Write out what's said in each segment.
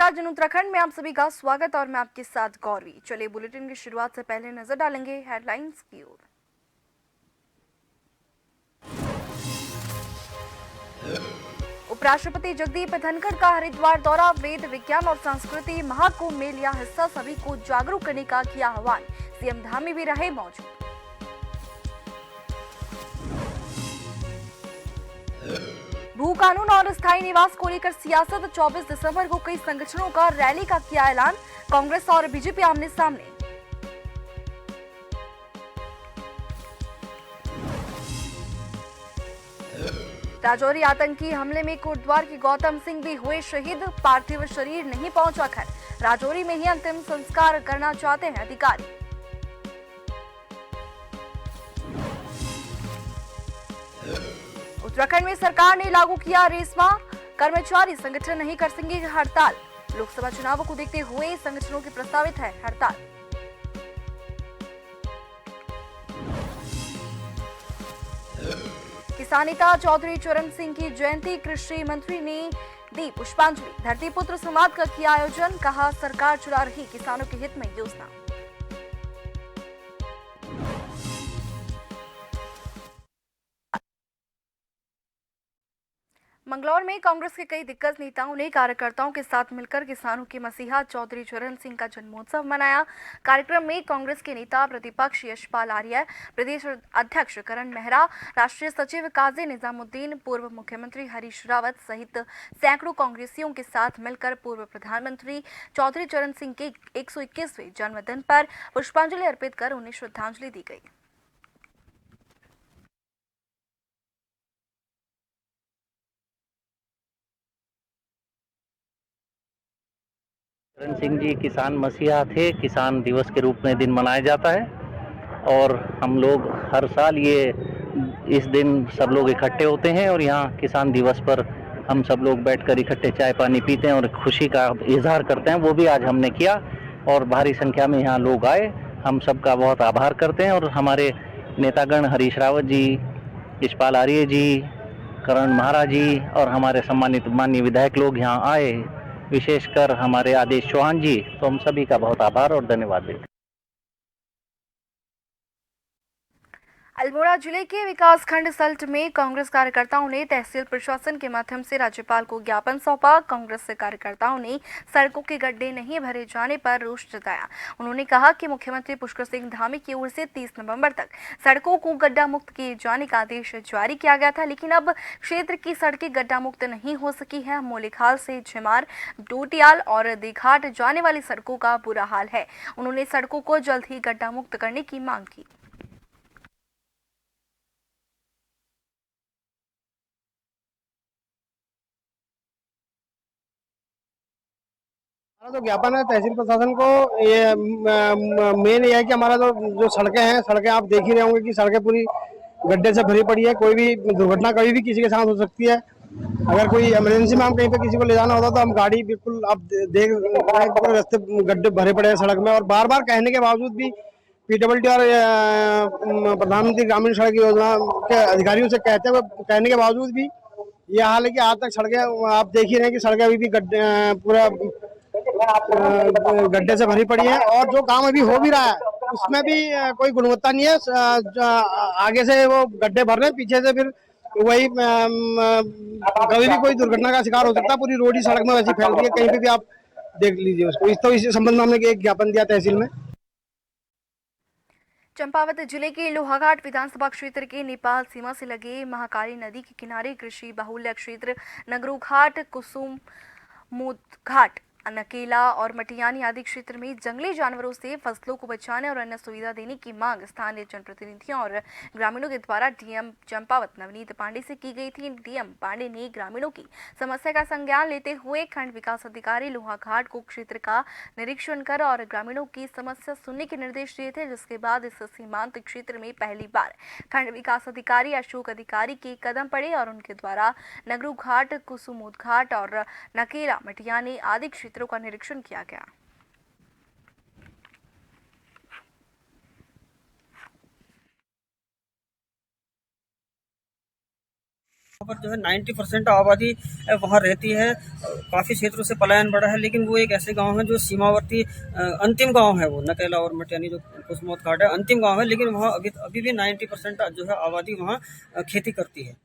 नमस्कार जन उत्तराखंड में आप सभी का स्वागत और मैं आपके साथ गौरवी। चलिए बुलेटिन की शुरुआत से पहले नजर डालेंगे हेडलाइंस की ओर। उपराष्ट्रपति जगदीप धनखड़ का हरिद्वार दौरा, वेद विज्ञान और संस्कृति महाकुंभ में लिया हिस्सा, सभी को जागरूक करने का किया आह्वान। सीएम धामी भी रहे मौजूद। भू कानून और स्थायी निवास को लेकर सियासत, 24 दिसंबर को कई संगठनों का रैली का किया ऐलान, कांग्रेस और बीजेपी आमने सामने। राजौरी आतंकी हमले में कोटद्वार के गौतम सिंह भी हुए शहीद, पार्थिव शरीर नहीं पहुंचा घर, राजौरी में ही अंतिम संस्कार करना चाहते हैं अधिकारी। उत्तराखंड में सरकार ने लागू किया रेशमा, कर्मचारी संगठन नहीं कर सकेंगे हड़ताल, लोकसभा चुनावों को देखते हुए संगठनों की प्रस्तावित है हड़ताल। किसान नेता चौधरी चरण सिंह की जयंती, कृषि मंत्री ने दी पुष्पांजलि, धरती पुत्र संवाद का किया आयोजन, कहा सरकार चला रही किसानों के हित में योजना। मंगलौर में कांग्रेस के कई दिग्गज नेताओं ने कार्यकर्ताओं के साथ मिलकर किसानों के मसीहा चौधरी चरण सिंह का जन्मोत्सव मनाया। कार्यक्रम में कांग्रेस के नेता प्रतिपक्ष यशपाल आर्य, प्रदेश अध्यक्ष करण मेहरा, राष्ट्रीय सचिव काजी निजामुद्दीन, पूर्व मुख्यमंत्री हरीश रावत सहित सैकड़ों कांग्रेसियों के साथ मिलकर पूर्व प्रधानमंत्री चौधरी चरण सिंह के 121वें जन्मदिन पर पुष्पांजलि अर्पित कर उन्हें श्रद्धांजलि दी गई। चरण सिंह जी किसान मसीहा थे। किसान दिवस के रूप में दिन मनाया जाता है और हम लोग हर साल इस दिन सब लोग इकट्ठे होते हैं और यहाँ किसान दिवस पर हम सब लोग बैठकर इकट्ठे चाय पानी पीते हैं और खुशी का इजहार करते हैं। वो भी आज हमने किया और भारी संख्या में यहाँ लोग आए। हम सबका बहुत आभार करते हैं और हमारे नेतागण हरीश रावत जी, यशपाल आर्य जी, करण मेहरा जी और हमारे सम्मानित माननीय विधायक लोग यहाँ आए, विशेषकर हमारे आदेश चौहान जी, तो हम सभी का बहुत आभार और धन्यवाद देते हैं। अल्मोड़ा जिले के विकासखंड सल्ट में कांग्रेस कार्यकर्ताओं ने तहसील प्रशासन के माध्यम से राज्यपाल को ज्ञापन सौंपा। कांग्रेस से कार्यकर्ताओं ने सड़कों के गड्ढे नहीं भरे जाने पर रोष जताया। उन्होंने कहा कि मुख्यमंत्री पुष्कर सिंह धामी की ओर से 30 नवंबर तक सड़कों को गड्ढा मुक्त किए जाने का आदेश जारी किया गया था, लेकिन अब क्षेत्र की सड़कें गड्ढा मुक्त नहीं हो सकी है। मोलेखाल से झिमार, डोटियाल और दीघाट जाने वाली सड़कों का बुरा हाल है। उन्होंने सड़कों को जल्द ही गड्ढा मुक्त करने की मांग की। हमारा तो ज्ञापन है तहसील प्रशासन को। ये मेन ये है कि हमारा जो सड़कें हैं, सड़कें आप देख ही रहे होंगे कि सड़कें पूरी गड्ढे से भरी पड़ी है। कोई भी दुर्घटना कभी भी किसी के साथ हो सकती है। अगर कोई इमरजेंसी में हम कहीं पे किसी को ले जाना होता तो हम गाड़ी बिल्कुल आप देख पूरे रास्ते गड्ढे भरे पड़े हैं सड़क में। और बार बार कहने के बावजूद भी पीडब्ल्यूडी और प्रधानमंत्री ग्रामीण सड़क योजना के अधिकारियों से कहने के बावजूद भी ये हाल है कि आज तक सड़कें आप देख ही रहे हैं कि सड़कें अभी भी गड्ढे पूरा गड्ढे से भरी पड़ी है। और जो काम अभी हो भी रहा है उसमें भी कोई गुणवत्ता नहीं है। आगे से वो गड्ढे भर रहे हैं, पीछे से फिर वही कभी भी कोई दुर्घटना का शिकार हो सकता है। पूरी रोड ही सड़क में वैसी फैल रही है, कहीं पे भी आप देख लीजिए उसको। इस संबंध में हमने एक ज्ञापन दिया तहसील में। चंपावत जिले के लोहाघाट विधानसभा क्षेत्र के नेपाल सीमा से लगे महाकाली नदी के किनारे कृषि बाहुल्य क्षेत्र नगरूघाट, कुसुम मोदघाट, नकेला और मटियानी आदि क्षेत्र में जंगली जानवरों से फसलों को बचाने और अन्य सुविधा देने की मांग स्थानीय जनप्रतिनिधियों और ग्रामीणों के द्वारा डीएम चंपावत नवनीत पांडे से की गई थी। डीएम पांडे ने ग्रामीणों की समस्या का संज्ञान लेते हुए खंड विकास अधिकारी लोहाघाट को क्षेत्र का निरीक्षण कर और ग्रामीणों की समस्या सुनने के निर्देश दिए थे, जिसके बाद इस सीमांत क्षेत्र में पहली बार खंड विकास अधिकारी अशोक अधिकारी के कदम पड़े और उनके द्वारा नगरूघाट, कुसुमोदघाट और नकेला, मटियानी आदि क्षेत्रों का निरीक्षण किया गया। पर जो है 90% आबादी वहाँ रहती है। काफ़ी क्षेत्रों से पलायन बढ़ा है, लेकिन वो एक ऐसे गांव है जो सीमावर्ती अंतिम गांव है, वो नकेला और मटियानी जो कुसमोत घाट है अंतिम गांव है, लेकिन वहाँ अभी भी 90% जो है आबादी वहाँ खेती करती है।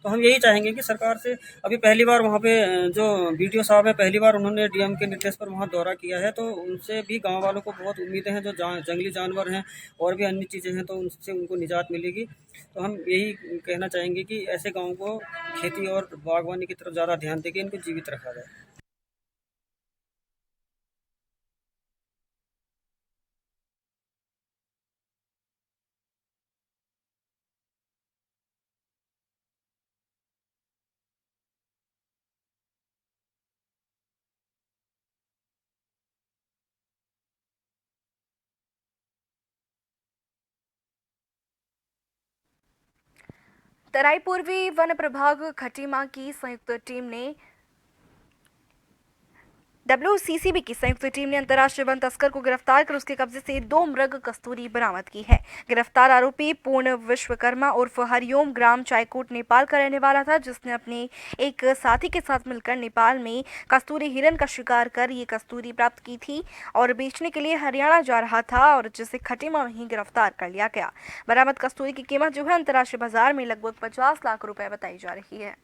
तो हम यही चाहेंगे कि सरकार से, अभी पहली बार वहाँ पे जो BDO साहब है, पहली बार उन्होंने DM के निर्देश पर वहाँ दौरा किया है, तो उनसे भी गांव वालों को बहुत उम्मीदें हैं। जो जंगली जानवर हैं और भी अन्य चीज़ें हैं, तो उनसे उनको निजात मिलेगी। तो हम यही कहना चाहेंगे कि ऐसे गाँव को खेती और बागवानी की तरफ ज़्यादा ध्यान देके इनको जीवित रखा जाए। तराई पूर्वी वन प्रभाग खटीमा की संयुक्त टीम ने WCCB की संयुक्त टीम ने अंतर्राष्ट्रीय वन तस्कर को गिरफ्तार कर उसके कब्जे से 2 मृग कस्तूरी बरामद की है। गिरफ्तार आरोपी पूर्ण विश्वकर्मा उर्फ हरिओम ग्राम चायकोट नेपाल का रहने वाला था, जिसने अपने एक साथी के साथ मिलकर नेपाल में कस्तूरी हिरण का शिकार कर ये कस्तूरी प्राप्त की थी और बेचने के लिए हरियाणा जा रहा था, और जिसे खटीमा में ही गिरफ्तार कर लिया गया। बरामद कस्तूरी की कीमत जो है अंतर्राष्ट्रीय बाजार में लगभग 50 लाख रुपए बताई जा रही है।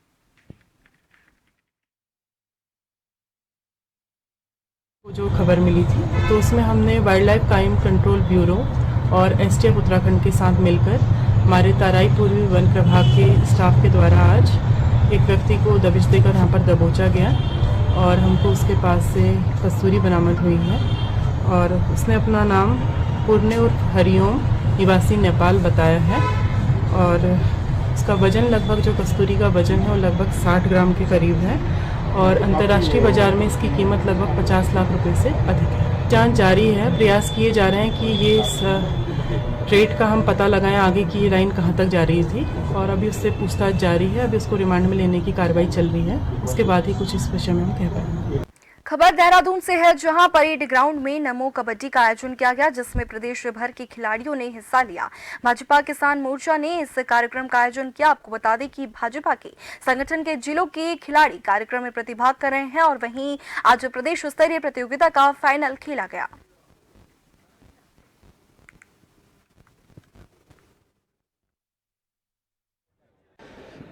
जो खबर मिली थी, तो उसमें हमने wild life crime control bureau और STF उत्तराखंड के साथ मिलकर हमारे तराई पूर्वी वन प्रभाग के स्टाफ के द्वारा आज एक व्यक्ति को दबिश देकर यहाँ पर दबोचा गया और हमको उसके पास से कस्तूरी बरामद हुई है। और उसने अपना नाम पूर्ण उर्फ हरिओम निवासी नेपाल बताया है और उसका वजन लगभग, जो कस्तूरी का वजन है वो लगभग 60 ग्राम के करीब है और अंतर्राष्ट्रीय बाजार में इसकी कीमत लगभग 50 लाख रुपए से अधिक है। जांच जारी है, प्रयास किए जा रहे हैं कि ये इस ट्रेड का हम पता लगाएं, आगे की ये लाइन कहाँ तक जा रही थी, और अभी उससे पूछताछ जारी है। अभी उसको रिमांड में लेने की कार्रवाई चल रही है, उसके बाद ही कुछ इस विषय में हम कह पाएंगे। खबर देहरादून से है, जहां परेड ग्राउंड में नमो कबड्डी का आयोजन किया गया, जिसमें प्रदेश भर के खिलाड़ियों ने हिस्सा लिया। भाजपा किसान मोर्चा ने इस कार्यक्रम का आयोजन किया। आपको बता दें कि भाजपा के संगठन के जिलों के खिलाड़ी कार्यक्रम में प्रतिभाग कर रहे हैं और वहीं आज प्रदेश स्तरीय प्रतियोगिता का फाइनल खेला गया।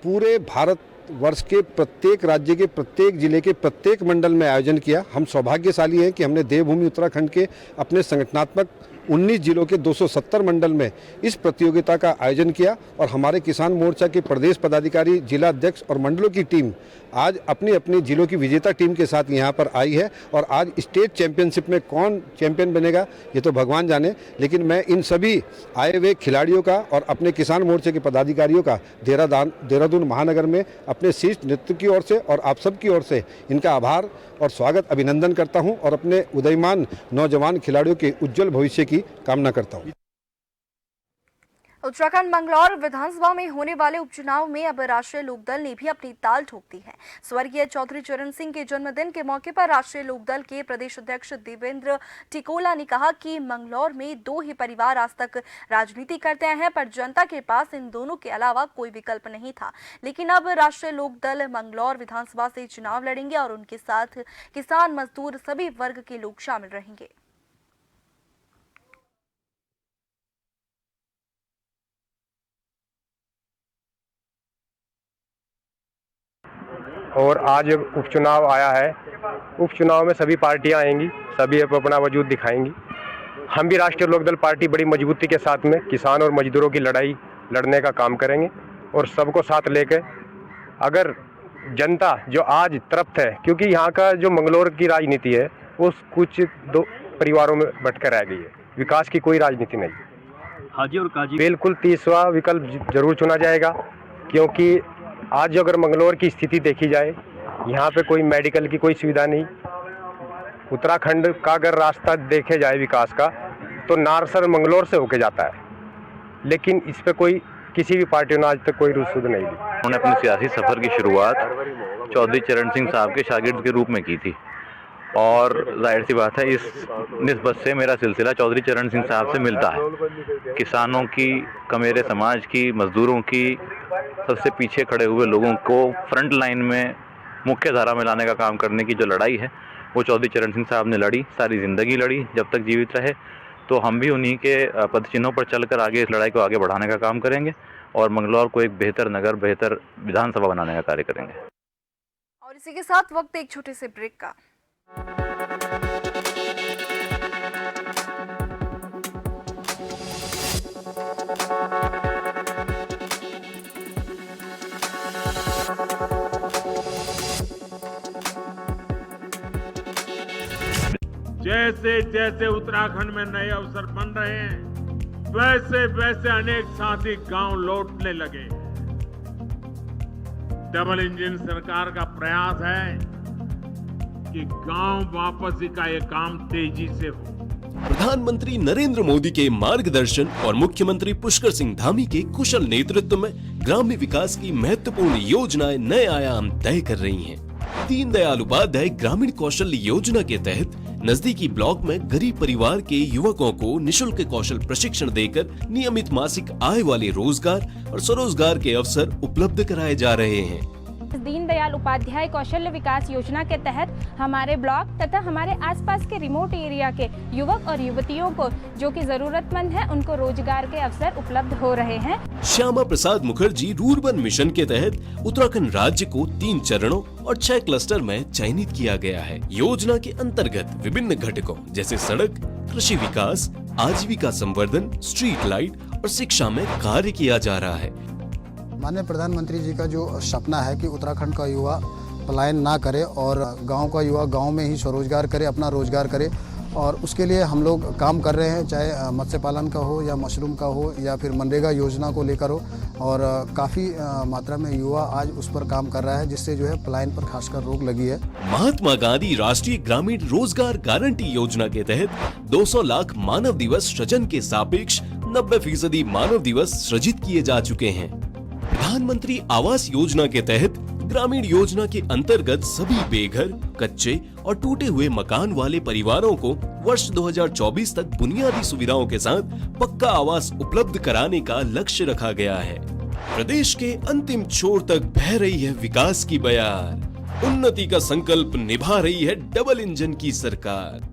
पूरे भारत वर्ष के प्रत्येक राज्य के प्रत्येक जिले के प्रत्येक मंडल में आयोजन किया। हम सौभाग्यशाली हैं कि हमने देवभूमि उत्तराखंड के अपने संगठनात्मक 19 जिलों के 270 मंडल में इस प्रतियोगिता का आयोजन किया और हमारे किसान मोर्चा के प्रदेश पदाधिकारी, जिला अध्यक्ष और मंडलों की टीम आज अपनी अपनी जिलों की विजेता टीम के साथ यहाँ पर आई है। और आज स्टेट चैंपियनशिप में कौन चैंपियन बनेगा ये तो भगवान जाने, लेकिन मैं इन सभी आए हुए खिलाड़ियों का और अपने किसान मोर्चे के पदाधिकारियों का देहरादून महानगर में अपने शीर्ष नेतृत्व की ओर से और आप सब की ओर से इनका आभार और स्वागत, अभिनंदन करता हूं और अपने उदयमान नौजवान खिलाड़ियों के उज्जवल भविष्य की कामना करता हूं। उत्तराखंड मंगलौर विधानसभा में होने वाले उपचुनाव में अब राष्ट्रीय लोकदल ने भी अपनी ताल ठोक दी है। स्वर्गीय चौधरी चरण सिंह के जन्मदिन के मौके पर राष्ट्रीय लोकदल के प्रदेश अध्यक्ष देवेंद्र टिकोला ने कहा कि मंगलौर में 2 ही परिवार आज तक राजनीति करते हैं, पर जनता के पास इन दोनों के अलावा कोई विकल्प नहीं था। लेकिन अब राष्ट्रीय लोकदल मंगलौर विधानसभा से चुनाव लड़ेंगे और उनके साथ किसान, मजदूर, सभी वर्ग के लोग शामिल रहेंगे। और आज उपचुनाव आया है। उपचुनाव में सभी पार्टियां आएंगी, सभी अपना वजूद दिखाएंगी। हम भी राष्ट्रीय लोकदल पार्टी बड़ी मजबूती के साथ में किसान और मजदूरों की लड़ाई लड़ने का काम करेंगे और सबको साथ लेकर, अगर जनता जो आज तृप्त है, क्योंकि यहाँ का जो मंगलौर की राजनीति है वो कुछ 2 परिवारों में बंटकर रह गई है, विकास की कोई राजनीति नहीं। हाजी और काजी बिल्कुल 30वां विकल्प जरूर चुना जाएगा, क्योंकि आज अगर मंगलौर की स्थिति देखी जाए, यहाँ पे कोई मेडिकल की कोई सुविधा नहीं। उत्तराखंड का अगर रास्ता देखे जाए विकास का, तो नारसर मंगलौर से होके जाता है, लेकिन इस पे कोई किसी भी पार्टी ने आज तक कोई रुसूख नहीं दी। उन्होंने अपनी सियासी सफ़र की शुरुआत चौधरी चरण सिंह साहब के शागिर्द के रूप में की थी और जाहिर सी बात है इस निस्बत से मेरा सिलसिला चौधरी चरण सिंह साहब से मिलता है। किसानों की, कमेरे समाज की, मजदूरों की सबसे पीछे खड़े हुए लोगों को फ्रंट लाइन में मुख्य धारा में लाने का काम करने की जो लड़ाई है वो चौधरी चरण सिंह साहब ने लड़ी, सारी ज़िंदगी लड़ी। जब तक जीवित रहे तो हम भी उन्हीं के पदचिन्हों पर चलकर आगे इस लड़ाई को आगे बढ़ाने का काम करेंगे और मंगलौर को एक बेहतर नगर, बेहतर विधानसभा बनाने का कार्य करेंगे। और इसी के साथ वक्त एक छोटे से ब्रेक का। जैसे जैसे उत्तराखंड में नए अवसर बन रहे हैं, वैसे वैसे अनेक साथी गांव लौटने लगे। डबल इंजन सरकार का प्रयास है कि गांव वापसी का ये काम तेजी से हो। प्रधानमंत्री नरेंद्र मोदी के मार्गदर्शन और मुख्यमंत्री पुष्कर सिंह धामी के कुशल नेतृत्व में ग्राम्य विकास की महत्वपूर्ण योजनाएं नए आयाम तय कर रही हैं। दीनदयाल उपाध्याय ग्रामीण कौशल योजना के तहत नजदीकी ब्लॉक में गरीब परिवार के युवकों को निशुल्क कौशल प्रशिक्षण देकर नियमित मासिक आय वाले रोजगार और स्वरोजगार के अवसर उपलब्ध कराए जा रहे हैं। दीनदयाल उपाध्याय कौशल्य विकास योजना के तहत हमारे ब्लॉक तथा हमारे आसपास के रिमोट एरिया के युवक और युवतियों को जो कि जरूरतमंद है उनको रोजगार के अवसर उपलब्ध हो रहे हैं। श्यामा प्रसाद मुखर्जी रूरबन मिशन के तहत उत्तराखंड राज्य को 3 चरणों और 6 क्लस्टर में चयनित किया गया है। योजना के अंतर्गत विभिन्न घटकों जैसे सड़क, कृषि विकास, आजीविका संवर्धन, स्ट्रीट लाइट और शिक्षा में कार्य किया जा रहा है। माननीय प्रधानमंत्री जी का जो सपना है कि उत्तराखंड का युवा पलायन ना करे और गांव का युवा गांव में ही स्वरोजगार करे, अपना रोजगार करे, और उसके लिए हम लोग काम कर रहे हैं, चाहे मत्स्य पालन का हो या मशरूम का हो या फिर मनरेगा योजना को लेकर हो। और काफ़ी मात्रा में युवा आज उस पर काम कर रहा है, जिससे जो है पलायन पर खासकर रोक लगी है। महात्मा गांधी राष्ट्रीय ग्रामीण रोजगार गारंटी योजना के तहत 200 लाख मानव दिवस सृजन के सापेक्ष 90% मानव दिवस सृजित किए जा चुके हैं। प्रधानमंत्री आवास योजना के तहत ग्रामीण योजना के अंतर्गत सभी बेघर, कच्चे और टूटे हुए मकान वाले परिवारों को वर्ष 2024 तक बुनियादी सुविधाओं के साथ पक्का आवास उपलब्ध कराने का लक्ष्य रखा गया है। प्रदेश के अंतिम छोर तक बह रही है विकास की बयार, उन्नति का संकल्प निभा रही है डबल इंजन की सरकार।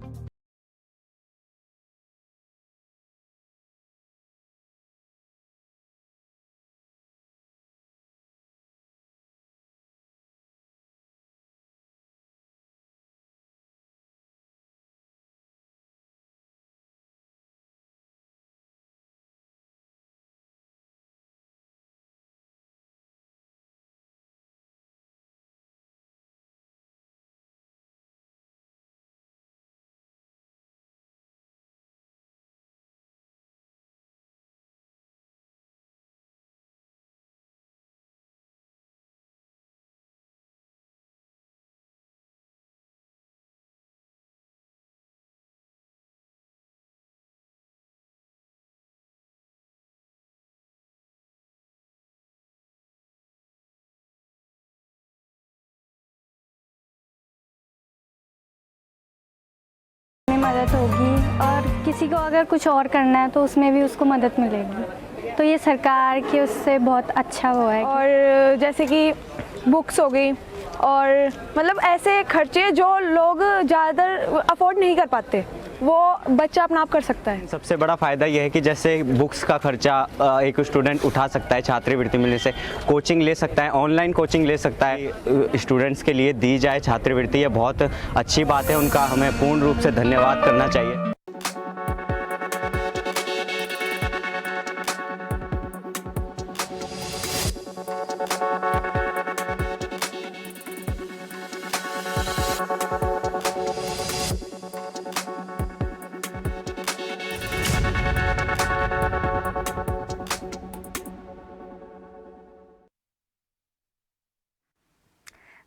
मदद होगी और किसी को अगर कुछ और करना है तो उसमें भी उसको मदद मिलेगी, तो ये सरकार की उससे बहुत अच्छा हुआ है। और जैसे कि बुक्स हो गई और मतलब ऐसे खर्चे जो लोग ज़्यादातर अफोर्ड नहीं कर पाते, वो बच्चा अपना आप कर सकता है। सबसे बड़ा फ़ायदा यह है कि जैसे बुक्स का खर्चा एक स्टूडेंट उठा सकता है, छात्रवृत्ति मिलने से कोचिंग ले सकता है, ऑनलाइन कोचिंग ले सकता है। स्टूडेंट्स के लिए दी जाए छात्रवृत्ति, ये बहुत अच्छी बात है, उनका हमें पूर्ण रूप से धन्यवाद करना चाहिए।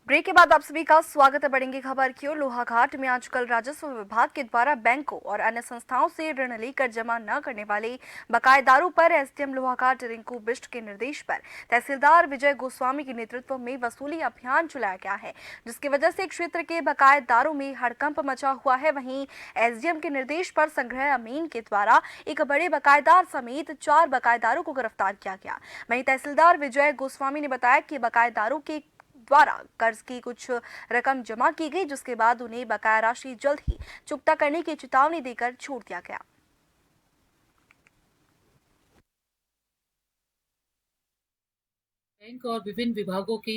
ब्रेक ब्रेक के बाद आप सभी का स्वागत है। बढ़ेंगे खबर की ओर। लोहाघाट में आजकल राजस्व विभाग के द्वारा बैंकों और अन्य संस्थाओं से ऋण लेकर जमा न करने वाले बकायेदारों पर एसडीएम लोहाघाट रिंकू बिष्ट के निर्देश पर तहसीलदार विजय गोस्वामी के नेतृत्व में वसूली अभियान चलाया गया है, जिसकी वजह से क्षेत्र के बकायेदारों में हड़कंप मचा हुआ है। वहीं एसडीएम के निर्देश पर संग्रह अमीन के द्वारा एक बड़े बकायेदार समेत 4 बकायेदारों को गिरफ्तार किया गया। वहीं तहसीलदार विजय गोस्वामी ने बताया कि बकायेदारों के द्वारा कर्ज की कुछ रकम जमा की गई, जिसके बाद उन्हें बकाया राशि जल्द ही चुकता करने की चेतावनी देकर छोड़ दिया गया। बैंक और विभिन्न विभागों की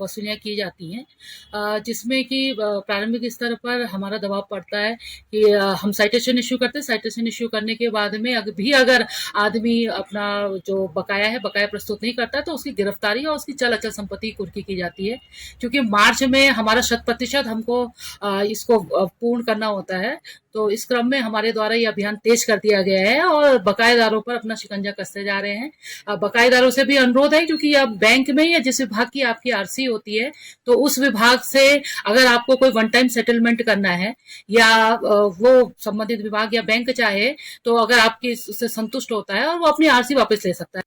वसूलियाँ की जाती हैं, जिसमें कि प्रारंभिक स्तर पर हमारा दबाव पड़ता है कि हम साइटेशन इश्यू करते हैं। साइटेशन इश्यू करने के बाद में अगर आदमी अपना जो बकाया है बकाया प्रस्तुत नहीं करता तो उसकी गिरफ्तारी और उसकी चल अचल संपत्ति कुर्की की जाती है। क्योंकि मार्च में हमारा 100% हमको इसको पूर्ण करना होता है, तो इस क्रम में हमारे द्वारा ये अभियान तेज कर दिया गया है और बकायेदारों पर अपना शिकंजा कसते जा रहे हैं। बकायेदारों से भी अनुरोध है, क्योंकि अब बैंक में या जिस विभाग की आपकी आरसी होती है तो उस विभाग से अगर आपको कोई वन टाइम सेटलमेंट करना है या वो संबंधित विभाग या बैंक चाहे तो अगर आपकी उससे संतुष्ट होता है और वो अपनी आरसी वापस ले सकता है।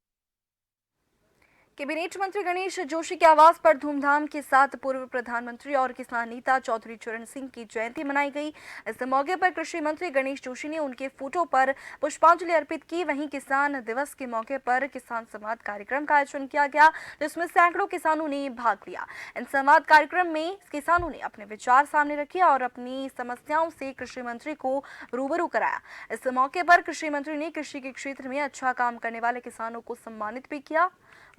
कैबिनेट मंत्री गणेश जोशी के आवास पर धूमधाम के साथ पूर्व प्रधानमंत्री और किसान नेता चौधरी चरण सिंह की जयंती मनाई गई। इस मौके पर कृषि मंत्री गणेश जोशी ने उनके फोटो पर पुष्पांजलि अर्पित की। वहीं किसान दिवस के मौके पर किसान संवाद कार्यक्रम का आयोजन किया गया, जिसमें सैकड़ों किसानों ने भाग लिया। इन संवाद कार्यक्रम में किसानों ने अपने विचार सामने रखे और अपनी समस्याओं से कृषि मंत्री को रूबरू कराया। इस मौके पर कृषि मंत्री ने कृषि के क्षेत्र में अच्छा काम करने वाले किसानों को सम्मानित भी किया।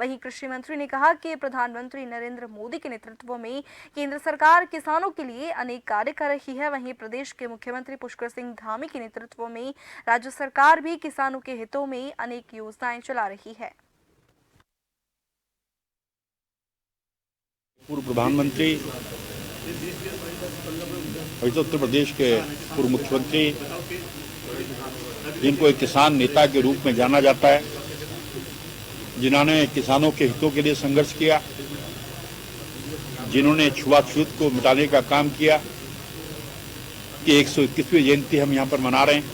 वहीं कृषि मंत्री ने कहा कि प्रधानमंत्री नरेंद्र मोदी के नेतृत्व में केंद्र सरकार किसानों के लिए अनेक कार्य कर रही है। वहीं प्रदेश के मुख्यमंत्री पुष्कर सिंह धामी के नेतृत्व में राज्य सरकार भी किसानों के हितों में अनेक योजनाएं चला रही है। पूर्व प्रधानमंत्री उत्तर प्रदेश के पूर्व मुख्यमंत्री, जिनको एक किसान नेता के रूप में जाना जाता है, जिन्होंने किसानों के हितों के लिए संघर्ष किया, जिन्होंने छुआछूत को मिटाने का काम किया, कि 121वीं जयंती हम यहाँ पर मना रहे हैं।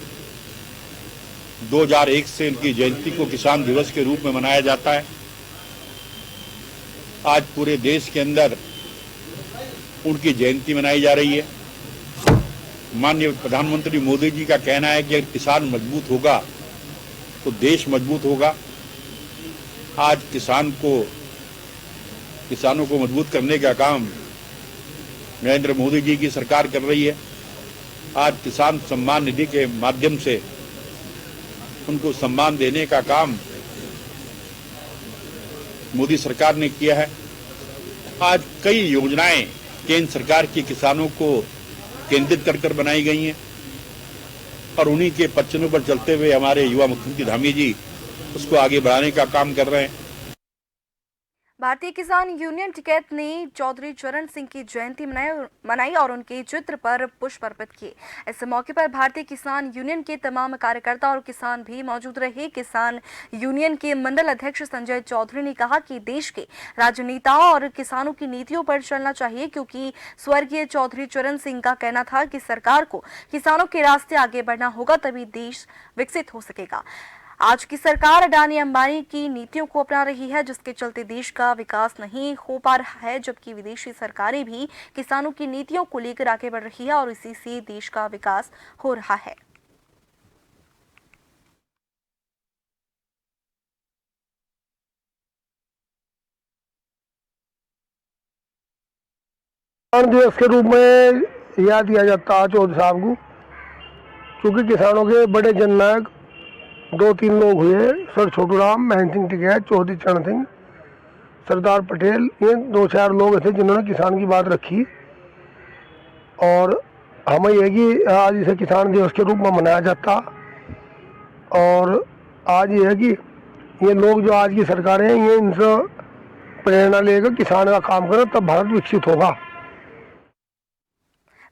2001 से इनकी जयंती को किसान दिवस के रूप में मनाया जाता है। आज पूरे देश के अंदर उनकी जयंती मनाई जा रही है। माननीय प्रधानमंत्री मोदी जी का कहना है कि अगर किसान मजबूत होगा तो देश मजबूत होगा। आज किसानों को मजबूत करने का काम नरेंद्र मोदी जी की सरकार कर रही है। आज किसान सम्मान निधि के माध्यम से उनको सम्मान देने का काम मोदी सरकार ने किया है। आज कई योजनाएं केंद्र सरकार की किसानों को केंद्रित कर बनाई गई हैं और उन्हीं के पच्चनों पर चलते हुए हमारे युवा मुख्यमंत्री धामी जी उसको आगे बढ़ाने का काम कर रहे हैं। भारतीय किसान यूनियन टिकैत ने चौधरी चरण सिंह की जयंती मनाई और उनके चित्र पर पुष्प अर्पित किए। इस मौके पर भारतीय किसान यूनियन के तमाम कार्यकर्ता और किसान भी मौजूद रहे। किसान यूनियन के मंडल अध्यक्ष संजय चौधरी ने कहा कि देश के राजनेताओं और किसानों की नीतियों पर चलना चाहिए, क्योंकि स्वर्गीय चौधरी चरण सिंह का कहना था कि सरकार को किसानों के रास्ते आगे बढ़ना होगा, तभी देश विकसित हो सकेगा। आज की सरकार अडानी अंबानी की नीतियों को अपना रही है, जिसके चलते देश का विकास नहीं हो पा रहा है, जबकि विदेशी सरकारें भी किसानों की नीतियों को लेकर आगे बढ़ रही है और इसी से देश का विकास हो रहा है। किसान दिवस के रूप में याद किया जाता है चौधरी साहब को, क्योंकि किसानों के बड़े जननायक 2-3 लोग हुए। सर छोटू राम, महेंद्र सिंह टिकैत, चौधरी चरण सिंह, सरदार पटेल, ये 2-4 लोग थे जिन्होंने किसान की बात रखी। और हमें यह कि आज इसे किसान दिवस के रूप में मनाया जाता। और आज ये है कि ये लोग जो आज की सरकारें हैं, ये इनसे प्रेरणा लेकर किसान का काम करें, तब भारत विकसित होगा।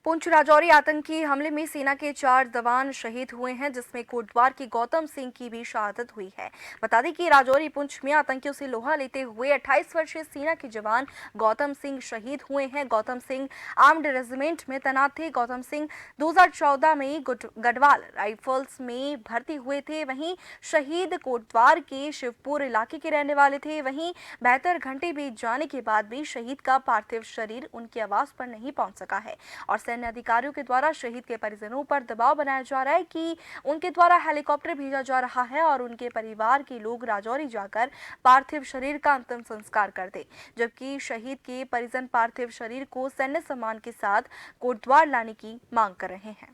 पुंछ राजौरी आतंकी हमले में सेना के 4 जवान शहीद हुए हैं, जिसमें कोटद्वार के गौतम सिंह की भी शहादत हुई है। बता दें कि राजौरी पुंछ में आतंकियों से लोहा लेते हुए 28 वर्षीय सेना के जवान गौतम सिंह शहीद हुए हैं। गौतम सिंह आर्म्ड रेजिमेंट में तैनात थे। गौतम सिंह 2014 में गढ़वाल राइफल्स में भर्ती हुए थे। वहीं शहीद कोटद्वार के शिवपुर इलाके के रहने वाले थे। वहीं 72 घंटे बीत जाने के बाद भी शहीद का पार्थिव शरीर उनके आवास पर नहीं पहुंच सका है और सैन्य अधिकारियों के द्वारा शहीद के परिजनों पर दबाव बनाया जा रहा है कि उनके द्वारा हेलीकॉप्टर भेजा जा रहा है और उनके परिवार के लोग राजौरी जाकर पार्थिव शरीर का अंतिम संस्कार कर दे, जबकि शहीद के परिजन पार्थिव शरीर को सैन्य सम्मान के साथ कोटद्वार लाने की मांग कर रहे हैं।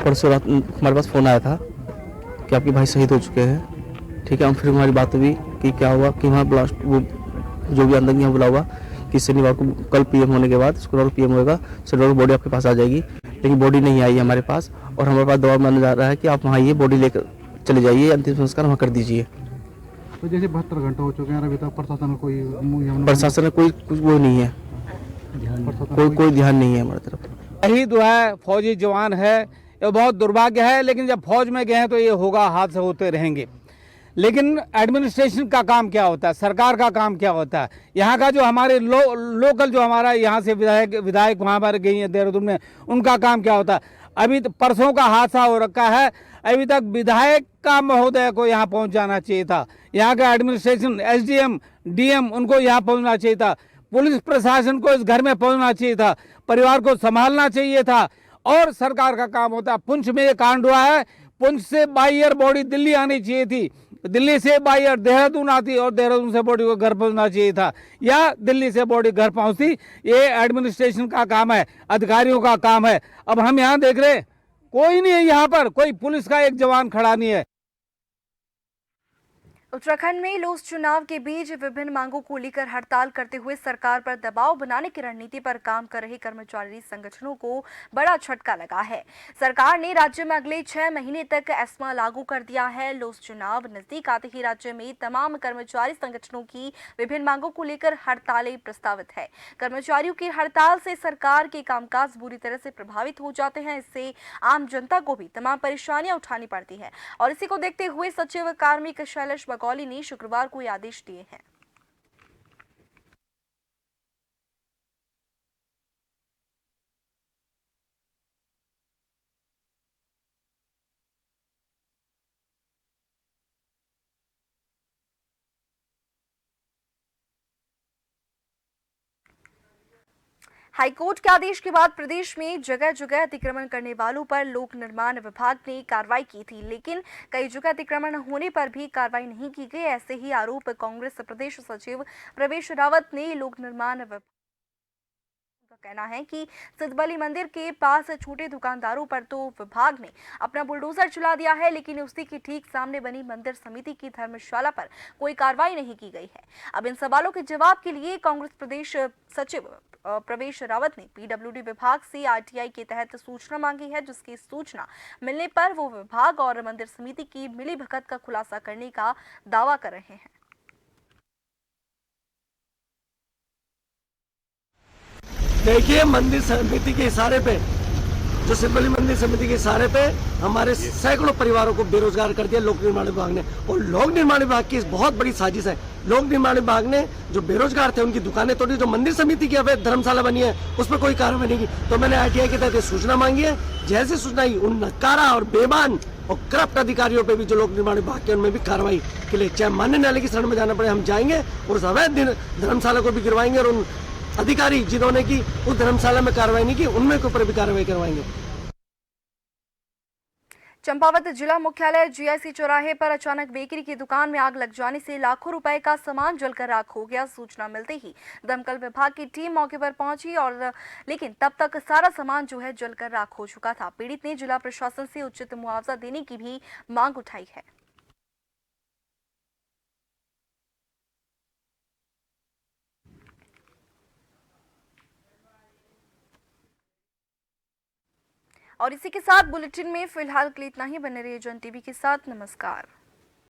परसों रात हमारे पास फ़ोन आया था कि आपके भाई शहीद हो चुके हैं। ठीक है, हम फिर हमारी बात हुई कि क्या हुआ, कि वहाँ ब्लास्ट वो जो भी आतंकी बुला हुआ कि शनिवार को कल पीएम होने के बाद शुक्रवार को पीएम होगा, शनिवार को बॉडी आपके पास आ जाएगी। लेकिन बॉडी नहीं आई हमारे पास और हमारे पास दबाव बनाया जा रहा है कि आप वहाँ ये बॉडी लेकर चले जाइए, अंतिम संस्कार वहाँ कर दीजिए। तो जैसे 72 घंटे हो चुके हैं, अभी तक प्रशासन में कोई कुछ वो नहीं है, कोई ध्यान नहीं है हमारी तरफ। शहीद हुआ है, फौजी जवान है, ये बहुत दुर्भाग्य है। लेकिन जब फौज में गए हैं तो ये होगा, हादसे होते रहेंगे। लेकिन एडमिनिस्ट्रेशन का काम क्या होता है, सरकार का काम क्या होता है, यहाँ का जो हमारे लोकल जो हमारा यहाँ से विधायक वहाँ पर गई हैं देहरादून में, उनका काम क्या होता है। अभी तो परसों का हादसा हो रखा है, अभी तक विधायक का महोदय को यहाँ पहुँच जाना चाहिए था। यहाँ का एडमिनिस्ट्रेशन, SDM, DM उनको यहाँ पहुँचना चाहिए था। पुलिस प्रशासन को इस घर में पहुँचना चाहिए था, परिवार को संभालना चाहिए था। और सरकार का काम होता है। पुंछ में ये कांड हुआ है, पुंछ से बाई एयर बॉडी दिल्ली आनी चाहिए थी, दिल्ली से बाई एयर देहरादून आती और देहरादून से बॉडी को घर पहुंचना चाहिए था, या दिल्ली से बॉडी घर पहुंचती। ये एडमिनिस्ट्रेशन का काम है, अधिकारियों का काम है। अब हम यहाँ देख रहे कोई नहीं है, यहाँ पर कोई पुलिस का एक जवान खड़ा नहीं है। उत्तराखंड में लोस चुनाव के बीच विभिन्न मांगों को लेकर हड़ताल करते हुए सरकार पर दबाव बनाने की रणनीति पर काम कर रहे कर्मचारी संगठनों को बड़ा झटका लगा है। सरकार ने राज्य में अगले 6 महीने तक एस्मा लागू कर दिया है। लोस चुनाव नजदीक आते ही राज्य में तमाम कर्मचारी संगठनों की विभिन्न मांगों को लेकर हड़तालें प्रस्तावित है। कर्मचारियों की हड़ताल से सरकार के कामकाज बुरी तरह से प्रभावित हो जाते हैं। इससे आम जनता को भी तमाम परेशानियां उठानी पड़ती है और इसी को देखते हुए सचिव कार्मिक शैलेश बगौली ने शुक्रवार को ये आदेश दिए हैं। हाईकोर्ट के आदेश के बाद प्रदेश में जगह जगह अतिक्रमण करने वालों पर लोक निर्माण विभाग ने कार्रवाई की थी, लेकिन कई जगह अतिक्रमण होने पर भी कार्रवाई नहीं की गई। ऐसे ही आरोप कांग्रेस प्रदेश सचिव प्रवेश रावत ने लोक निर्माण विभाग कहना है कि सिद्धबली मंदिर के पास छोटे दुकानदारों पर तो विभाग ने अपना बुलडोजर चला दिया है, लेकिन उसी के ठीक सामने बनी मंदिर समिति की धर्मशाला पर कोई कार्रवाई नहीं की गई है। अब इन सवालों के जवाब के लिए कांग्रेस प्रदेश सचिव प्रवेश रावत ने PWD विभाग से RTI के तहत सूचना मांगी है, जिसकी सूचना मिलने पर वो विभाग और मंदिर समिति की मिलीभगत का खुलासा करने का दावा कर रहे हैं। देखिए, मंदिर समिति के इशारे पे, जो सिद्धबली मंदिर समिति के इशारे पे हमारे सैकड़ों परिवारों को बेरोजगार कर दिया लोक निर्माण विभाग ने। और लोक निर्माण विभाग की बहुत बड़ी साजिश है। लोक निर्माण विभाग ने जो बेरोजगार थे उनकी दुकानें तोड़ी, जो मंदिर समिति की अवैध धर्मशाला बनी है उस पर कोई कार्रवाई नहीं की। तो मैंने RTI के तहत सूचना मांगी है। जैसे सूचना आई, उन नकारा और बेईमान और करप्ट अधिकारियों पे भी जो लोक निर्माण विभाग के, उनमें भी कार्रवाई के लिए चाहे मान्य न्यायालय की शरण में जाना पड़े, हम जाएंगे और उस अवैध धर्मशाला को भी गिरवाएंगे और उन अधिकारी जिन्होंने की उस धर्मशाला में कार्रवाई नहीं की उनमें के ऊपर भी कार्रवाई करवाएंगे। चंपावत जिला मुख्यालय GIC चौराहे पर अचानक बेकरी की दुकान में आग लग जाने से लाखों रुपए का सामान जलकर राख हो गया। सूचना मिलते ही दमकल विभाग की टीम मौके पर पहुंची लेकिन तब तक सारा सामान जो है जलकर राख हो चुका था। पीड़ित ने जिला प्रशासन से उचित मुआवजा देने की भी मांग उठाई है। और इसी के साथ बुलेटिन में फिलहाल के लिए इतना ही। बने रहिए जन टीवी के साथ। नमस्कार।